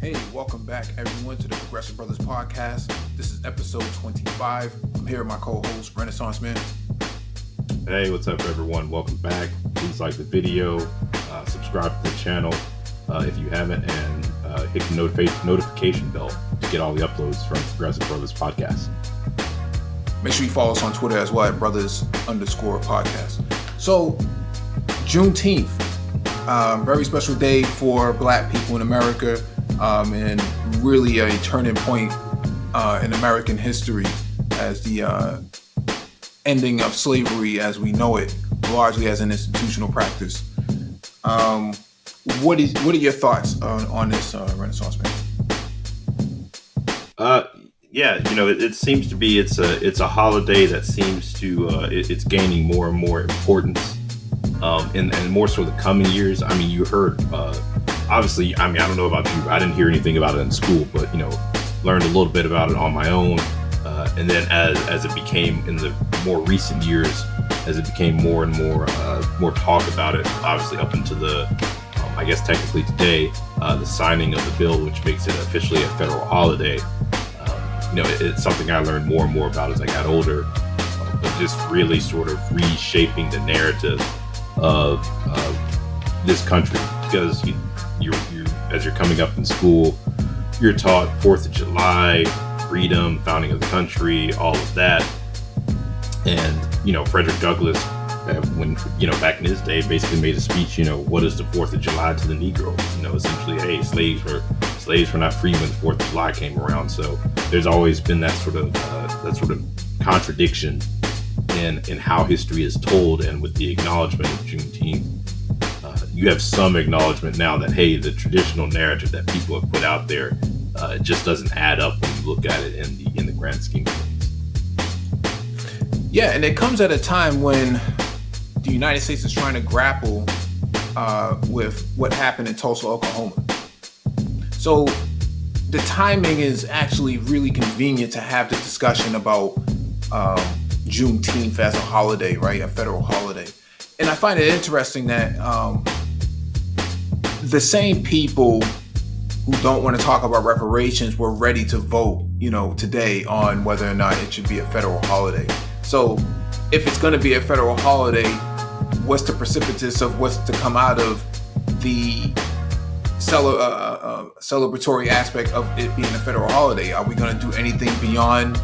Hey, welcome back everyone to the Progressive Brothers Podcast. This is episode 25. I'm here with my co-host, Renaissance Man. Hey, what's up everyone? Welcome back. Please like the video, subscribe to the channel if you haven't, and hit the notification bell to get all the uploads from Progressive Brothers Podcast. Make sure you follow us on Twitter as well at brothers_podcast. So, Juneteenth, very special day for Black people in America. And really a turning point in American history as the ending of slavery as we know it, largely as an institutional practice. What are your thoughts on this, Renaissance Man? It seems to be it's a holiday that seems to it's gaining more and more importance, and more so the coming years. I mean, you heard. Obviously, I don't know about you. I didn't hear anything about it in school, but, learned a little bit about it on my own. And then as it became in the more recent years, as it became more and more talk about it, obviously up into the, I guess technically today, the signing of the bill, which makes it officially a federal holiday. It's something I learned more and more about as I got older, but just really sort of reshaping the narrative of this country, because you as you're coming up in school, you're taught 4th of July, freedom, founding of the country, all of that. And, Frederick Douglass, when, back in his day, basically made a speech, what is the 4th of July to the Negro? Essentially, hey, slaves were not free when the 4th of July came around. So there's always been that sort of contradiction in how history is told. And with the acknowledgement of Juneteenth, you have some acknowledgement now that, hey, the traditional narrative that people have put out there just doesn't add up when you look at it in the grand scheme of things. Yeah, and it comes at a time when the United States is trying to grapple with what happened in Tulsa, Oklahoma. So the timing is actually really convenient to have the discussion about Juneteenth as a holiday, right? A federal holiday. And I find it interesting that the same people who don't want to talk about reparations were ready to vote, today on whether or not it should be a federal holiday. So if it's going to be a federal holiday, what's the precipitous of what's to come out of the celebratory aspect of it being a federal holiday? Are we going to do anything beyond,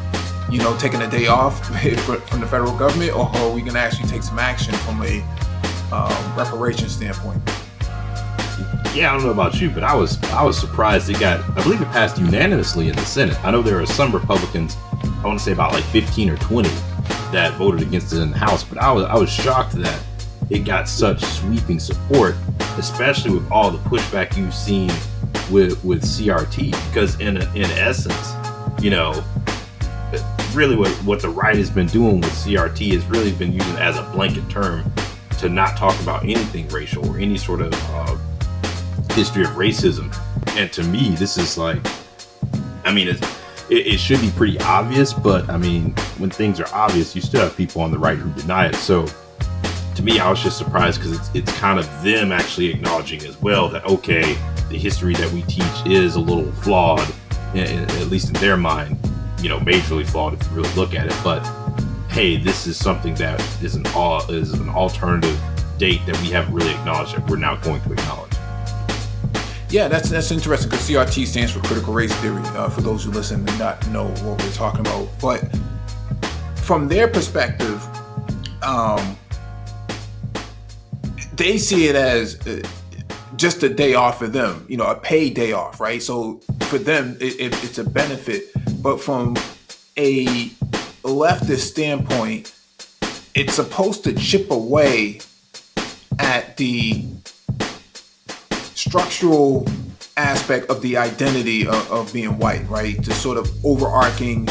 taking a day off from the federal government, or are we going to actually take some action from a reparation standpoint? Yeah, I don't know about you, but I was surprised I believe it passed unanimously in the Senate. I know there are some Republicans, I want to say about like 15 or 20, that voted against it in the House, but I was shocked that it got such sweeping support, especially with all the pushback you've seen with CRT, because in essence, really what the right has been doing with CRT has really been using it as a blanket term to not talk about anything racial or any sort of history of racism. And to me, this is like, it should be pretty obvious, but when things are obvious, you still have people on the right who deny it. So to me, I was just surprised, because it's kind of them actually acknowledging as well that, okay, the history that we teach is a little flawed, at least in their mind, majorly flawed if you really look at it. But hey, this is something that is an alternative date that we haven't really acknowledged that we're now going to acknowledge. Yeah, that's interesting, because CRT stands for critical race theory, for those who listen and not know what we're talking about. But from their perspective, they see it as just a day off for them, a paid day off, right? So for them, it's a benefit. But from a leftist standpoint, it's supposed to chip away at the structural aspect of the identity of being white, right? The sort of overarching,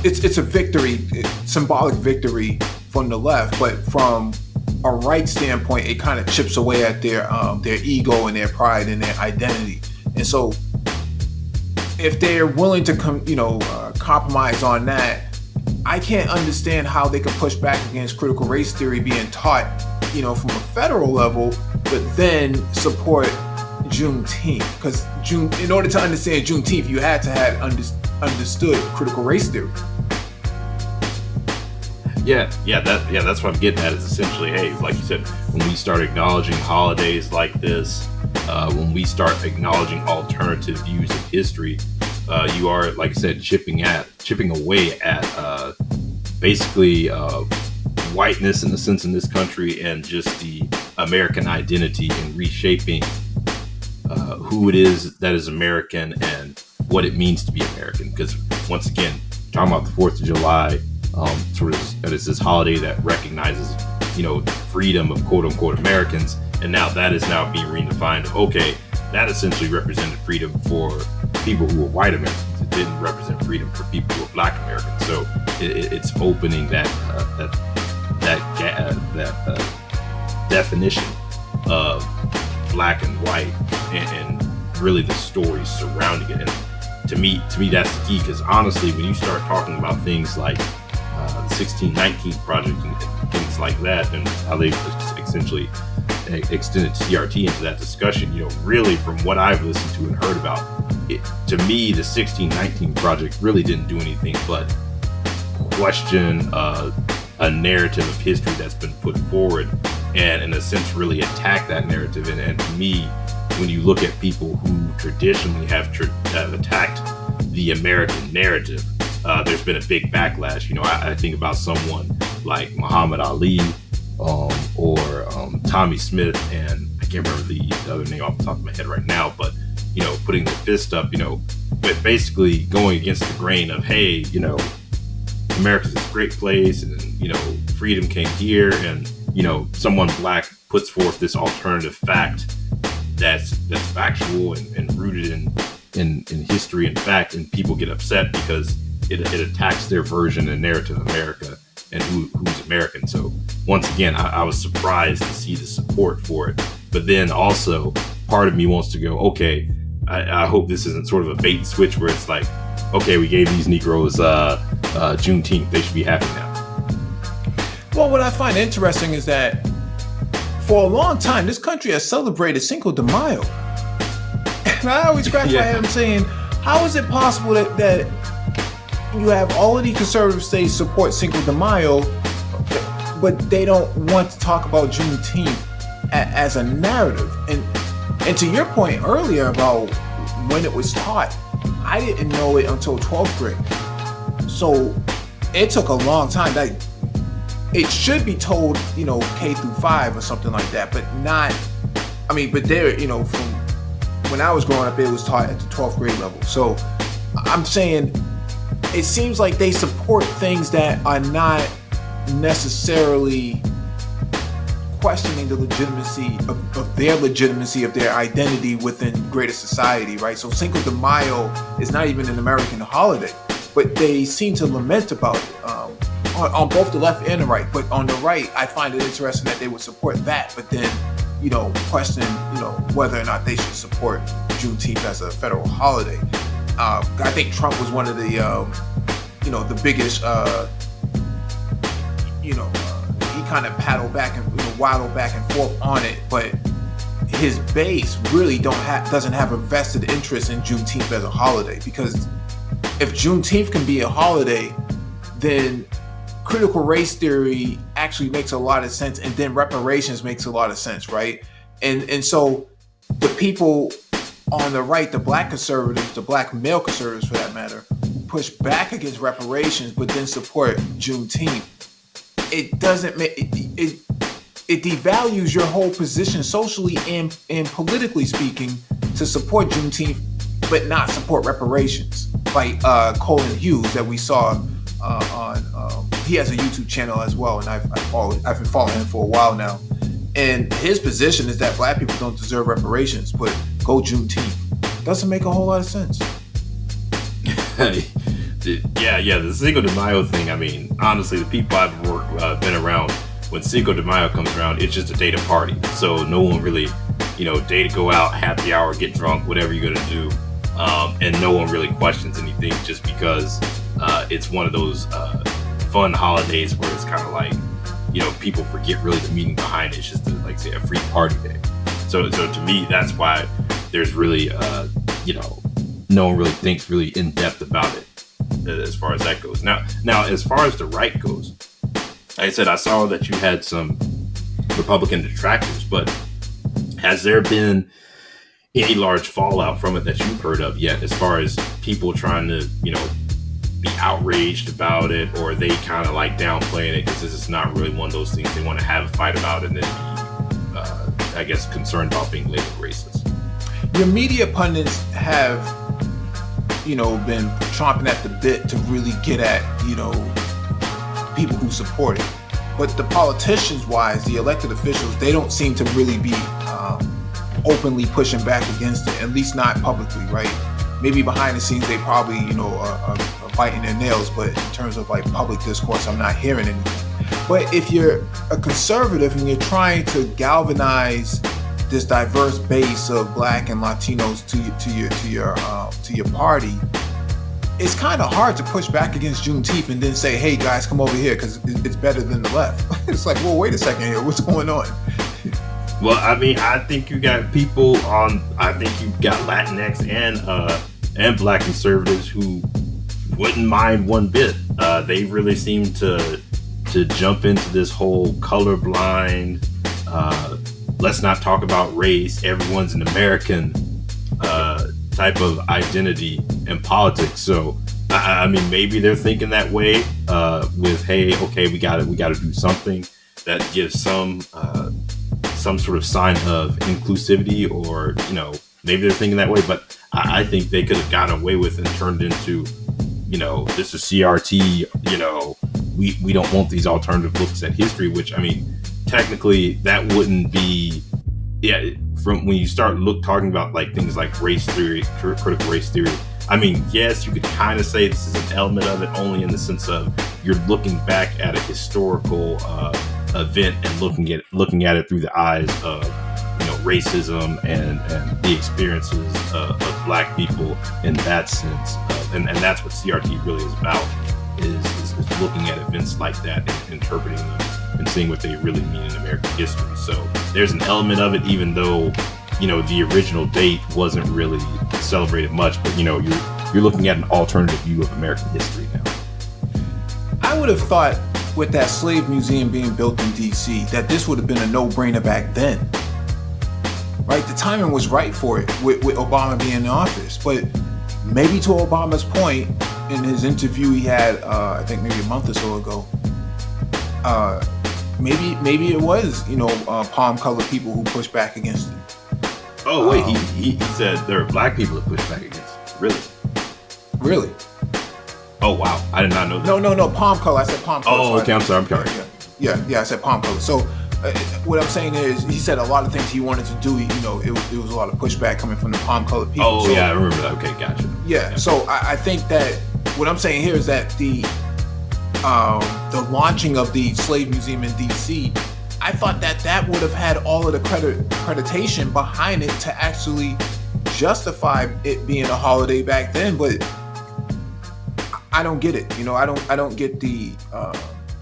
it's a victory, symbolic victory from the left, but from a right standpoint, it kind of chips away at their ego and their pride and their identity. And so if they're willing to compromise on that, I can't understand how they could push back against critical race theory being taught, from a federal level, but then support Juneteenth, because in order to understand Juneteenth, you had to have understood critical race theory. That's what I'm getting at. Is essentially, hey, like you said, when we start acknowledging holidays like this, when we start acknowledging alternative views of history, you are, like I said, chipping away at basically whiteness in the sense in this country, and just the American identity, and reshaping who it is that is American and what it means to be American. Because once again, talking about the 4th of July, sort of that is this holiday that recognizes, freedom of quote unquote Americans, and now that is now being redefined. Okay, that essentially represented freedom for people who were white Americans. It didn't represent freedom for people who were black Americans. So it's opening that definition of black and white, and really the stories surrounding it. And to me that's the key, because honestly, when you start talking about things like the 1619 Project and things like that, and how they essentially extended CRT into that discussion, really from what I've listened to and heard about, to me, the 1619 Project really didn't do anything but question a narrative of history that's been put forward, and in a sense really attack that narrative. And to me, when you look at people who traditionally have attacked the American narrative, there's been a big backlash. I think about someone like Muhammad Ali, or Tommy Smith, and I can't remember the other name off the top of my head right now, but putting the fist up, but basically going against the grain of, hey, America's this great place, and freedom came here, and someone black puts forth this alternative fact that's factual and rooted in history and fact, and people get upset because it attacks their version and narrative of America and who's American. So once again, I was surprised to see the support for it, but then also part of me wants to go, okay, I hope this isn't sort of a bait and switch where it's like, okay, we gave these Negroes Juneteenth, they should be happy now. Well, what I find interesting is that for a long time, this country has celebrated Cinco de Mayo. And I always scratch my head saying, how is it possible that you have all of these conservative states support Cinco de Mayo, but they don't want to talk about Juneteenth as a narrative? And to your point earlier about when it was taught, I didn't know it until 12th grade. So it took a long time. Like, it should be told, K through 5 or something like that, but not, but there, from when I was growing up, it was taught at the 12th grade level. So I'm saying it seems like they support things that are not necessarily questioning the legitimacy of their identity within greater society, right? So Cinco de Mayo is not even an American holiday, but they seem to lament about it on both the left and the right. But on the right, I find it interesting that they would support that, but then, question, whether or not they should support Juneteenth as a federal holiday. I think Trump was one of the, the biggest, he kind of paddled back and waddled back and forth on it, but his base really doesn't have a vested interest in Juneteenth as a holiday, because if Juneteenth can be a holiday, then critical race theory actually makes a lot of sense, and then reparations makes a lot of sense, right? And so the people on the right, the black conservatives, the black male conservatives for that matter, push back against reparations but then support Juneteenth. It doesn't make it devalues your whole position socially and politically speaking to support Juneteenth but not support reparations. Like Colin Hughes that we saw on he has a YouTube channel as well, and I've been following him for a while now. And his position is that black people don't deserve reparations, but go Juneteenth. Doesn't make a whole lot of sense. The Cinco de Mayo thing, honestly, the people I've been around, when Cinco de Mayo comes around, it's just a day to party. So no one really, day to go out, happy hour, get drunk, whatever you're going to do. And no one really questions anything just because it's one of those fun holidays where it's kind of like, people forget really the meaning behind it. It's just like say a free party day. So to me, that's why there's really, no one really thinks really in depth about it as far as that goes. Now, as far as the right goes, like I said, I saw that you had some Republican detractors, but has there been any large fallout from it that you've heard of yet, as far as people trying to, be outraged about it, or they kind of like downplaying it because this is not really one of those things they want to have a fight about and then be, I guess, concerned about being labeled racist? Your media pundits have, been chomping at the bit to really get at, people who support it. But the politicians wise, the elected officials, they don't seem to really be openly pushing back against it, at least not publicly, right? Maybe behind the scenes, they probably, are biting their nails, but in terms of like public discourse, I'm not hearing anything. But if you're a conservative and you're trying to galvanize this diverse base of Black and Latinos to your party, it's kind of hard to push back against Juneteenth and then say, "Hey guys, come over here because it's better than the left." It's like, well, wait a second here, what's going on? Well, I mean, I think you got people on. I think you got Latinx and Black conservatives who wouldn't mind one bit. They really seem to jump into this whole colorblind. Let's not talk about race. Everyone's an American type of identity in politics. So, I mean, maybe they're thinking that way. With, hey, okay, we got to do something that gives some sort of sign of inclusivity, or maybe they're thinking that way. But I think they could have gotten away with and turned into, this is CRT. We don't want these alternative looks at history. Which, I mean, technically that wouldn't be, from when you start talking about like things like race theory, critical race theory. I mean, yes, you could kind of say this is an element of it, only in the sense of you're looking back at a historical event and looking at it through the eyes of racism and the experiences of Black people in that sense, and that's what CRT really is about, is looking at events like that and interpreting them and seeing what they really mean in American history. So there's an element of it, even though the original date wasn't really celebrated much, but you're looking at an alternative view of American history now. I would have thought with that slave museum being built in DC that this would have been a no-brainer back then, right? The timing was right for it with Obama being in office. But maybe to Obama's point in his interview he had, I think maybe a month or so ago, maybe it was palm-colored people who pushed back against it. Oh wait, he said there are Black people that push back against it. Really? Oh wow, I did not know that. No, palm color. I said palm color. Oh, okay, I'm sorry. Yeah, I said palm color. So what I'm saying is, he said a lot of things he wanted to do. It was a lot of pushback coming from the palm colored people. Oh, so, yeah, I remember that. Okay, gotcha. Yeah, so I think that what I'm saying here is that the launching of the slave museum in DC, I thought that would have had all of the accreditation behind it to actually justify it being a holiday back then, but I don't get it. I don't get the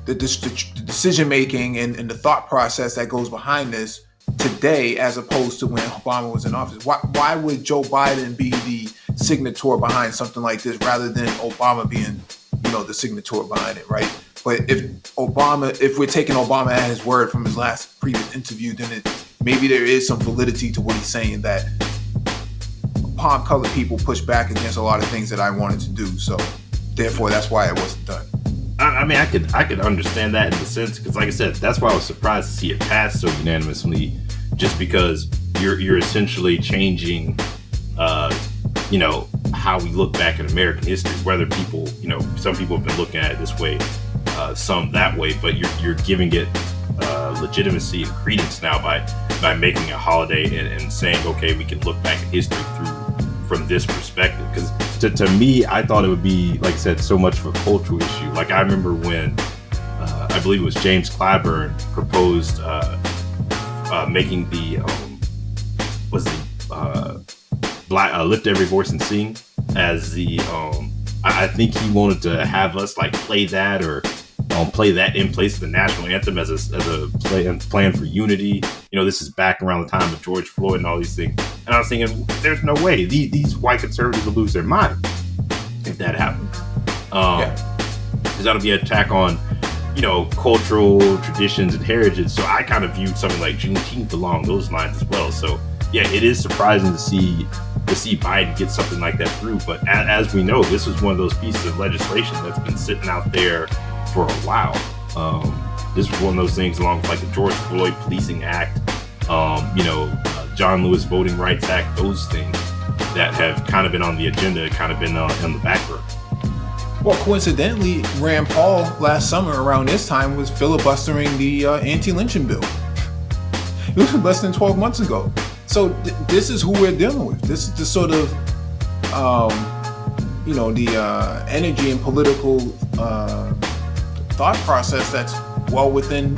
decision making and the thought process that goes behind this today, as opposed to when Obama was in office. Why would Joe Biden be the signator behind something like this rather than Obama being, the signator behind it, right? But if we're taking Obama at his word from his previous interview, then maybe there is some validity to what he's saying, that palm-colored people push back against a lot of things that I wanted to do. So therefore, that's why it wasn't done. I mean, I could understand that in the sense, because like I said, that's why I was surprised to see it pass so unanimously, just because you're essentially changing, how we look back at American history, whether people, some people have been looking at it this way, some that way, but you're giving it legitimacy and credence now by making a holiday and saying, okay, we can look back at history from this perspective. Because to me, I thought it would be, like I said, so much of a cultural issue. Like I remember when I believe it was James Clyburn proposed making the Black Lift Every Voice and Sing as the I think he wanted to have us like play that or play that in place of the national anthem as a plan for unity. This is back around the time of George Floyd and all these things. And I was thinking, there's no way these white conservatives will lose their mind if that happens. Because that'll be an attack on, cultural traditions and heritage. So I kind of viewed something like Juneteenth along those lines as well. So yeah, it is surprising to see Biden get something like that through. But as we know, this was one of those pieces of legislation that's been sitting out there for a while. This was one of those things along with like the George Floyd Policing Act, John Lewis Voting Rights Act, those things that have kind of been on the agenda, kind of been on the back burner. Well, coincidentally, Rand Paul last summer around this time was filibustering the anti-lynching bill. It was less than 12 months ago. So this is who we're dealing with. This is the sort of, the energy and political thought process that's well within,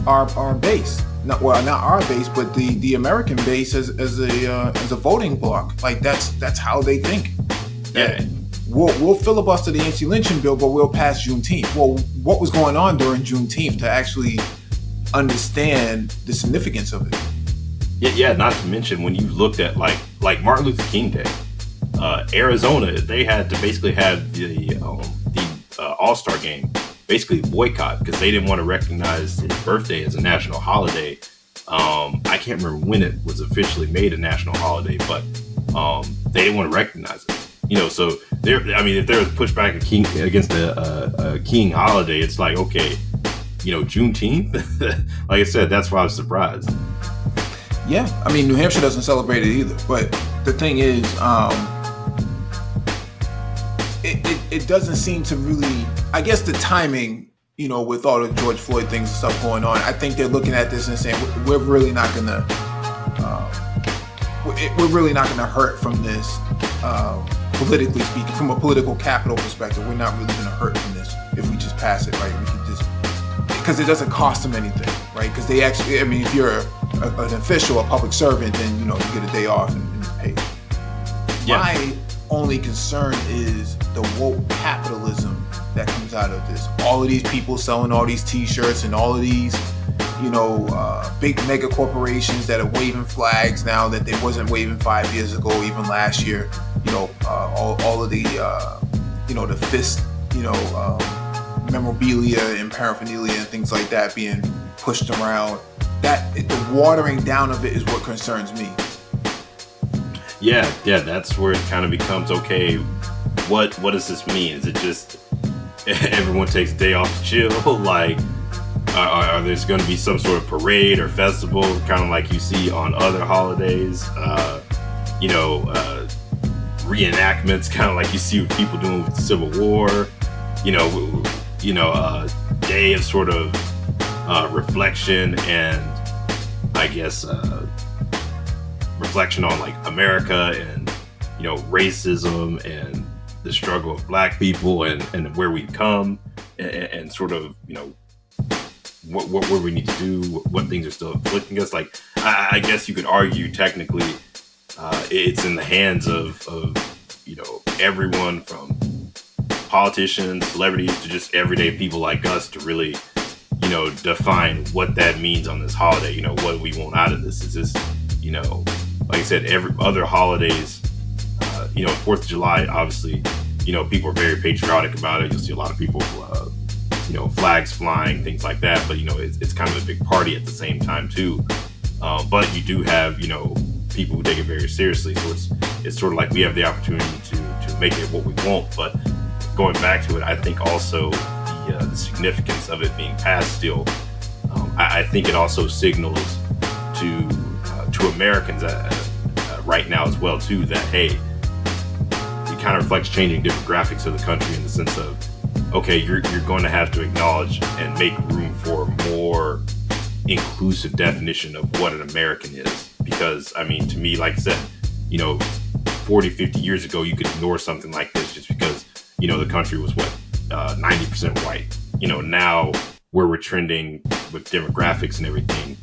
our base. Not our base, but the American base as a voting bloc. Like that's how they think. Yeah. We'll filibuster the anti-lynching bill, but we'll pass Juneteenth. Well, what was going on during Juneteenth to actually understand the significance of it? Yeah. Not to mention when you looked at like Martin Luther King Day, Arizona, they had to basically have the All-Star game basically boycott because they didn't want to recognize his birthday as a national holiday. I can't remember when it was officially made a national holiday, but they didn't want to recognize it. So if there was pushback against a King holiday, it's like, okay, Juneteenth. Like I said, that's why I was surprised. Yeah, New Hampshire doesn't celebrate it either. But the thing is, it doesn't seem to really. I guess the timing, with all the George Floyd things and stuff going on, I think they're looking at this and saying we're really not gonna hurt from this. Politically speaking, from a political capital perspective, we're not really going to hurt from this if we just pass it, right? We can just, because it doesn't cost them anything, right? Because they actually, if you're an official, a public servant, then, you get a day off and it's paid. Yeah. My only concern is the woke capitalism that comes out of this. All of these people selling all these t-shirts and all of these, big mega corporations that are waving flags now that they wasn't waving 5 years ago, even last year. All of the, the fist, memorabilia and paraphernalia and things like that being pushed around. The watering down of it is what concerns me. Yeah, that's where it kind of becomes, okay, what does this mean? Is it just everyone takes a day off to chill? Like, are there's going to be some sort of parade or festival, kind of like you see on other holidays? Reenactments, kind of like you see what people doing with the Civil War. A day of sort of reflection and I guess reflection on like America and racism and the struggle of Black people and where we've come and sort of what we need to do, what things are still afflicting us. Like I guess you could argue technically it's in the hands of everyone from politicians, celebrities to just everyday people like us to really define what that means on this holiday. What do we want out of this? Is this like I said, every other holidays, 4th of July, obviously, people are very patriotic about it. You'll see a lot of people flags flying, things like that, but it's kind of a big party at the same time too. But you do have people who take it very seriously, so it's sort of like we have the opportunity to make it what we want. But going back to it, I think also the significance of it being passed still, I think it also signals to Americans right now as well too that hey, it kind of reflects changing demographics of the country in the sense of okay, you're going to have to acknowledge and make room for a more inclusive definition of what an American is. Because, to me, like I said, 40, 50 years ago, you could ignore something like this just because, the country was 90% white. Now where we're trending with demographics and everything,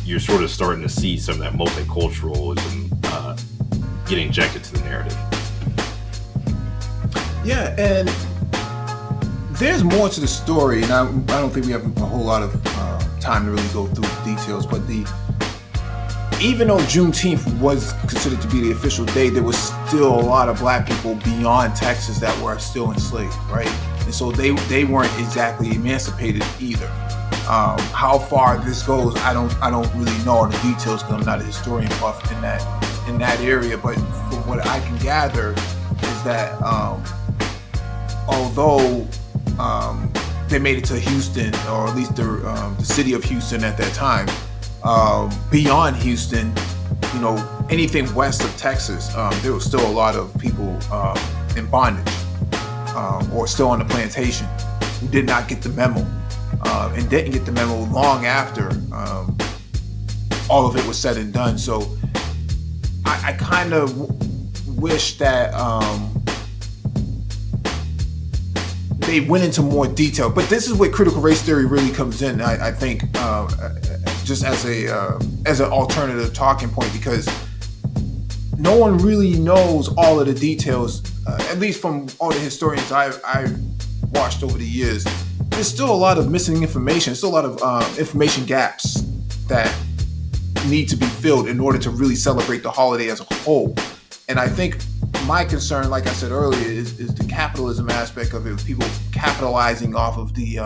you're sort of starting to see some of that multiculturalism get injected to the narrative. Yeah, and there's more to the story, and I don't think we have a whole lot of time to really go through the details. But even though Juneteenth was considered to be the official day, there was still a lot of black people beyond Texas that were still enslaved, right? And so they weren't exactly emancipated either. How far this goes, I don't really know all the details because I'm not a historian buff in that area. But from what I can gather is that although they made it to Houston, or at least the city of Houston at that time, beyond Houston, anything west of Texas, there was still a lot of people in bondage or still on the plantation who did not get the memo, and didn't get the memo long after all of it was said and done. So I kind of wish that they went into more detail, but this is where critical race theory really comes in. I think just as an alternative talking point, because no one really knows all of the details, at least from all the historians I've watched over the years. There's still a lot of missing information. Still a lot of information gaps that need to be filled in order to really celebrate the holiday as a whole. And I think my concern, like I said earlier, is the capitalism aspect of it, with people capitalizing off of the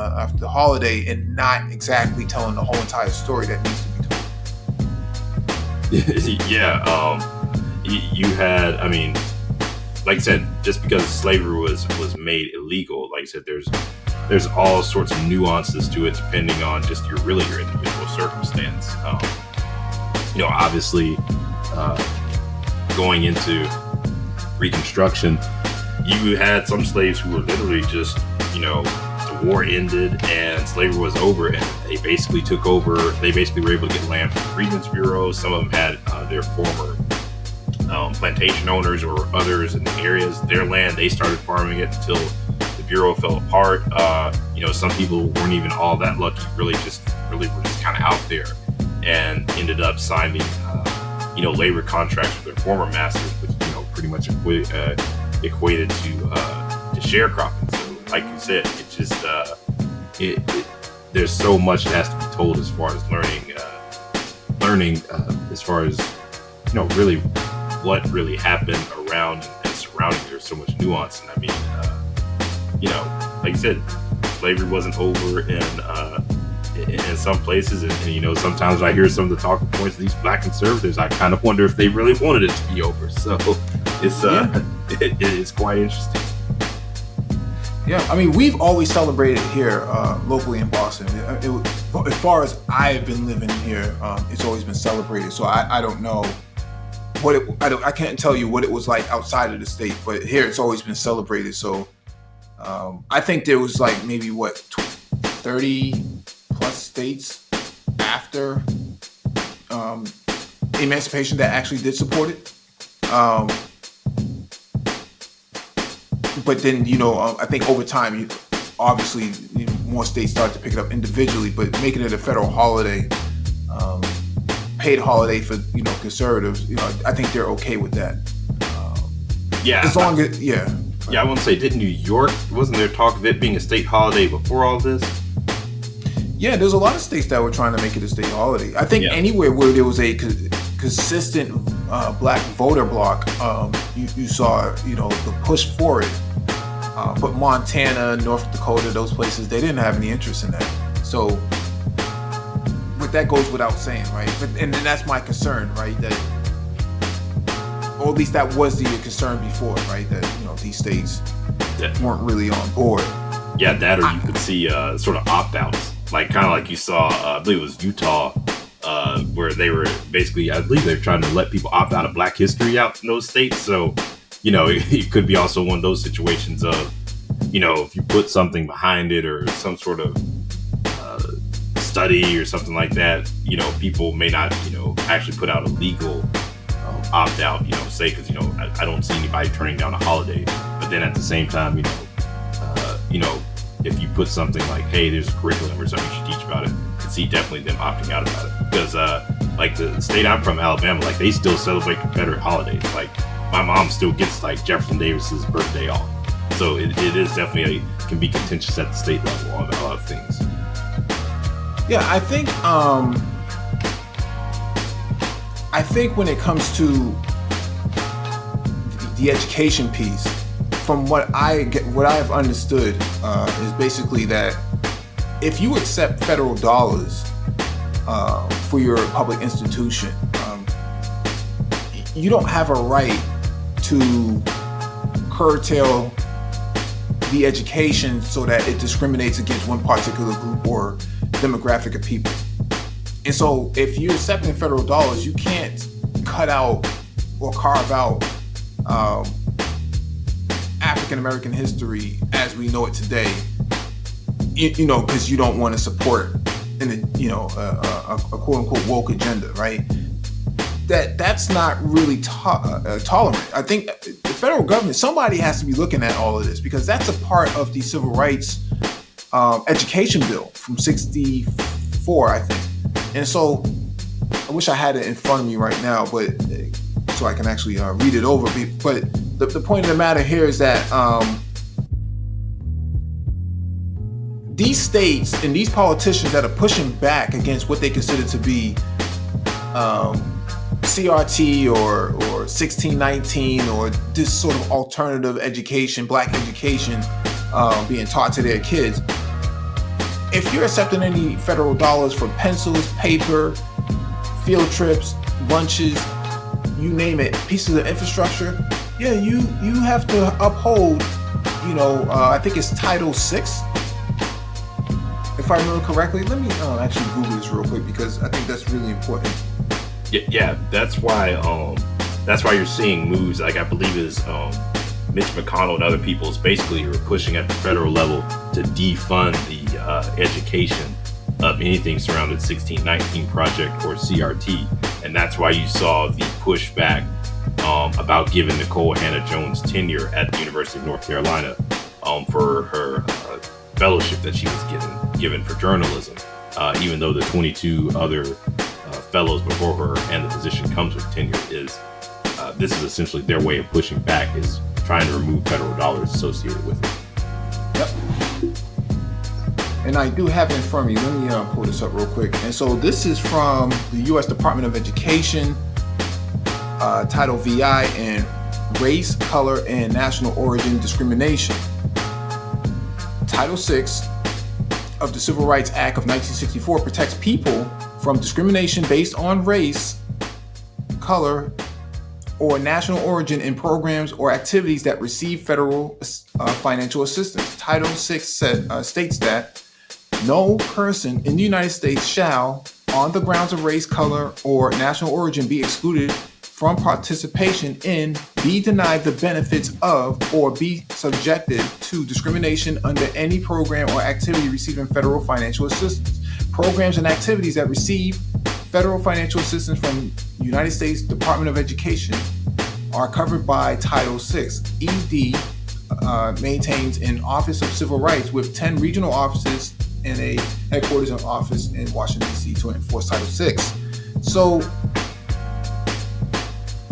holiday and not exactly telling the whole entire story that needs to be told. You had, like I said, just because slavery was made illegal, like I said, there's all sorts of nuances to it depending on just your individual circumstance. Obviously, going into Reconstruction, you had some slaves who were literally just, the war ended and slavery was over, and they basically took over. They basically were able to get land from the Freedmen's Bureau. Some of them had their former plantation owners or others in the areas, their land. They started farming it until the Bureau fell apart. Some people weren't even all that lucky, really were just kind of out there and ended up signing, labor contracts with their former masters, which, pretty much equated to sharecropping. So, like you said, it just there's so much that has to be told as far as learning as far as really what really happened around and surrounding. There's so much nuance, and like you said, slavery wasn't over in some places, and sometimes I hear some of the talking points of these black conservatives. I kind of wonder if they really wanted it to be over. So it's quite interesting. Yeah, we've always celebrated here locally in Boston. As far as I've been living here, it's always been celebrated. So I don't know I can't tell you what it was like outside of the state, but here it's always been celebrated. So I think there was like maybe 30 plus states after emancipation that actually did support it. But then, I think over time, obviously, more states started to pick it up individually, but making it a federal holiday, paid holiday for, conservatives, I think they're okay with that. As long as, I want to say, didn't New York, wasn't there talk of it being a state holiday before all this? Yeah, there's a lot of states that were trying to make it a state holiday. I think anywhere where there was a consistent black voter bloc, you saw, the push for it. But Montana, North Dakota, those places, they didn't have any interest in that. So, but that goes without saying, right? And that's my concern, right? That, or at least that was the concern before, right? That, these states weren't really on board. Yeah, that, or you could see sort of opt-outs. Kind of like you saw, I believe it was Utah, where they were basically, I believe they were trying to let people opt out of Black history out in those states. So, it could be also one of those situations of, if you put something behind it or some sort of study or something like that, people may not, actually put out a legal opt-out, say, because, I don't see anybody turning down a holiday. But then at the same time, if you put something like, hey, there's a curriculum or something you should teach about it, you can see definitely them opting out about it. Because like the state I'm from, Alabama, like they still celebrate Confederate holidays. Like my mom still gets like Jefferson Davis's birthday off. So it is definitely can be contentious at the state level on a lot of things. Yeah, I think when it comes to the education piece, from what I've understood is basically that if you accept federal dollars for your public institution, you don't have a right to curtail the education so that it discriminates against one particular group or demographic of people. And so if you're accepting federal dollars, you can't cut out or carve out African American history as we know it today, because you don't want to support a quote unquote woke agenda, right? That's not really tolerant. I think the federal government, somebody has to be looking at all of this, because that's a part of the civil rights education bill from '64, I think. And so I wish I had it in front of me right now, but so I can actually read it over. But the point of the matter here is that these states and these politicians that are pushing back against what they consider to be CRT or 1619 or this sort of alternative education, black education being taught to their kids. If you're accepting any federal dollars for pencils, paper, field trips, lunches, you name it, pieces of infrastructure, yeah, you have to uphold, I think it's Title VI, if I remember correctly. Let me actually Google this real quick, because I think that's really important. Yeah, that's why you're seeing moves like, I believe is Mitch McConnell and other people is basically are pushing at the federal level to defund the education of anything surrounding 1619 Project or CRT, and that's why you saw the pushback about giving Nicole Hannah-Jones tenure at the University of North Carolina for her fellowship that she was given for journalism, even though the 22 other fellows before her and the position comes with tenure. This is essentially their way of pushing back, is trying to remove federal dollars associated with it. Yep. And I do have it in front of me. Let me pull this up real quick. And so this is from the U.S. Department of Education, Title VI, and Race, Color, and National Origin Discrimination. Title VI of the Civil Rights Act of 1964 protects people from discrimination based on race, color, or national origin in programs or activities that receive federal financial assistance. Title VI states that no person in the United States shall, on the grounds of race, color, or national origin, be excluded from participation in, be denied the benefits of, or be subjected to discrimination under any program or activity receiving federal financial assistance. Programs and activities that receive federal financial assistance from the United States Department of Education are covered by Title VI. ED maintains an Office of Civil Rights with 10 regional offices and a headquarters and office in Washington, D.C. to enforce Title VI. So,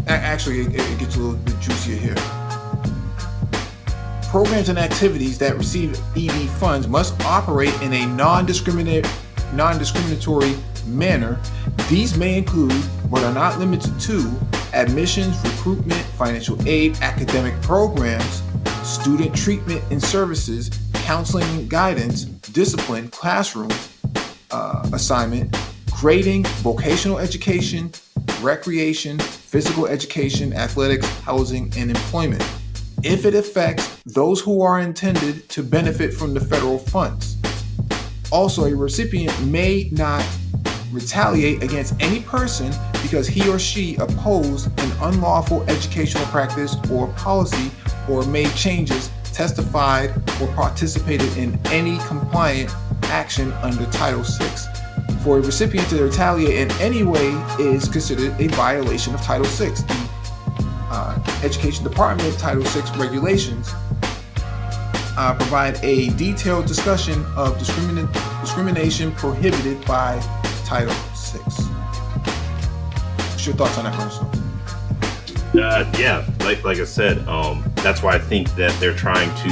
actually, it gets a little bit juicier here. Programs and activities that receive ED funds must operate in a non-discriminatory manner. These may include, but are not limited to, admissions, recruitment, financial aid, academic programs, student treatment and services, counseling and guidance, discipline, classroom assignment, grading, vocational education, recreation, physical education, athletics, housing, and employment, if it affects those who are intended to benefit from the federal funds. Also, a recipient may not retaliate against any person because he or she opposed an unlawful educational practice or policy, or made changes, testified, or participated in any compliant action under Title VI. For a recipient to retaliate in any way is considered a violation of Title VI. The Education Department Title VI regulations provide a detailed discussion of discrimination prohibited by Title VI. What's your thoughts on that, Carson? Yeah, like I said, that's why I think that they're trying to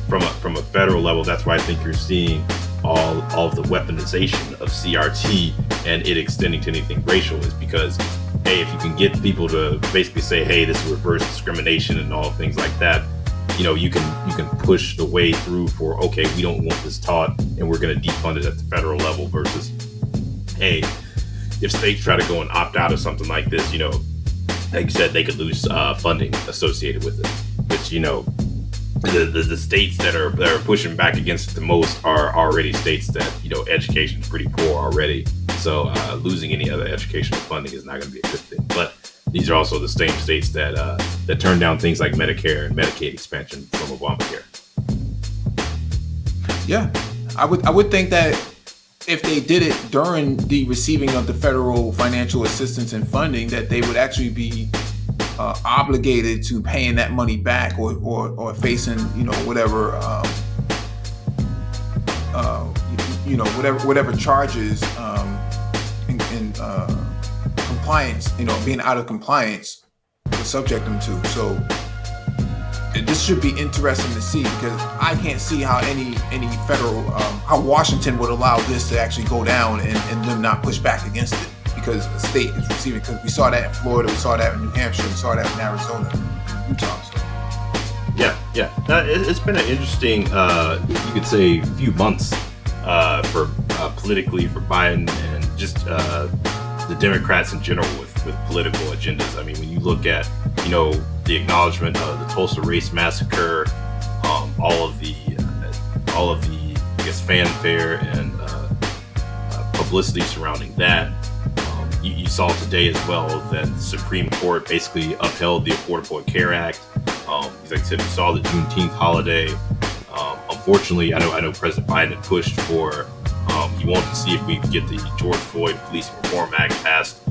from a federal level, that's why I think you're seeing all of the weaponization of CRT and it extending to anything racial, is because, hey, if you can get people to basically say, hey, this is reverse discrimination and all things like that, you can push the way through for, okay, we don't want this taught and we're going to defund it at the federal level, versus, hey, if states try to go and opt out of something like this, like you said, they could lose funding associated with it. Which, the states that are pushing back against it the most are already states that, education is pretty poor already. So losing any other educational funding is not going to be a good thing. But these are also the same states that turn down things like Medicare and Medicaid expansion from Obamacare. Yeah, I would think that if they did it during the receiving of the federal financial assistance and funding, that they would actually be obligated to paying that money back, or facing whatever whatever charges in compliance, being out of compliance would subject them to. So this should be interesting to see, because I can't see how any federal how Washington would allow this to actually go down and them not push back against it, because the state is receiving. Because we saw that in Florida, we saw that in New Hampshire, we saw that in Arizona, Utah. So. Yeah. It's been an interesting, you could say, few months for politically for Biden and just the Democrats in general with political agendas. I mean, when you look at the acknowledgement of the Tulsa race massacre, all of the I guess fanfare and publicity surrounding that. You saw today as well that the Supreme Court basically upheld the Affordable Care Act. Like I said, we saw the Juneteenth holiday. Unfortunately, I know President Biden had pushed for, he wanted to see if we could get the George Floyd Police Reform Act passed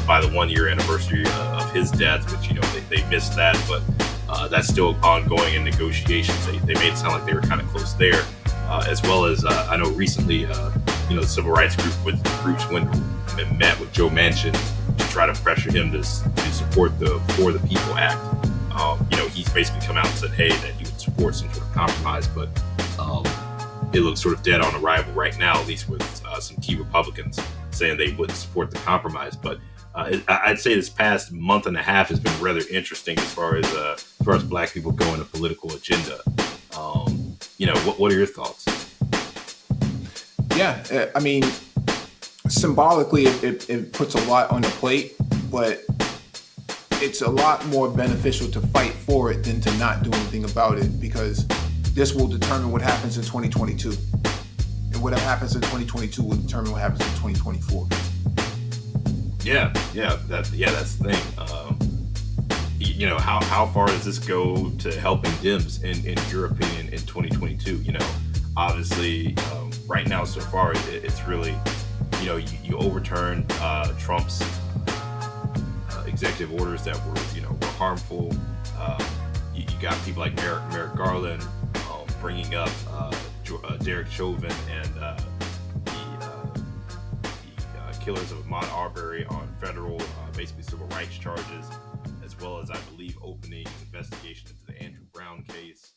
by the 1-year anniversary of his death, which, they missed that, but that's still ongoing in negotiations. They made it sound like they were kind of close there, as well as I know recently, the civil rights groups went and met with Joe Manchin to try to pressure him to support the For the People Act. He's basically come out and said, hey, that he would support some sort of compromise, but it looks sort of dead on arrival right now, at least with some key Republicans saying they wouldn't support the compromise. But I'd say this past month and a half has been rather interesting as far as Black people go in a political agenda. What are your thoughts? Yeah, I mean, symbolically, it puts a lot on the plate, but it's a lot more beneficial to fight for it than to not do anything about it, because this will determine what happens in 2022. And whatever happens in 2022 will determine what happens in 2024. That's the thing. How far does this go to helping Dems in your opinion in 2022? Obviously, right now so far it's really, you overturned Trump's executive orders that were harmful. You got people like Merrick Garland bringing up Derek Chauvin and the killers of Ahmaud Arbery on federal, basically civil rights charges, as well as, I believe, opening an investigation into the Andrew Brown case.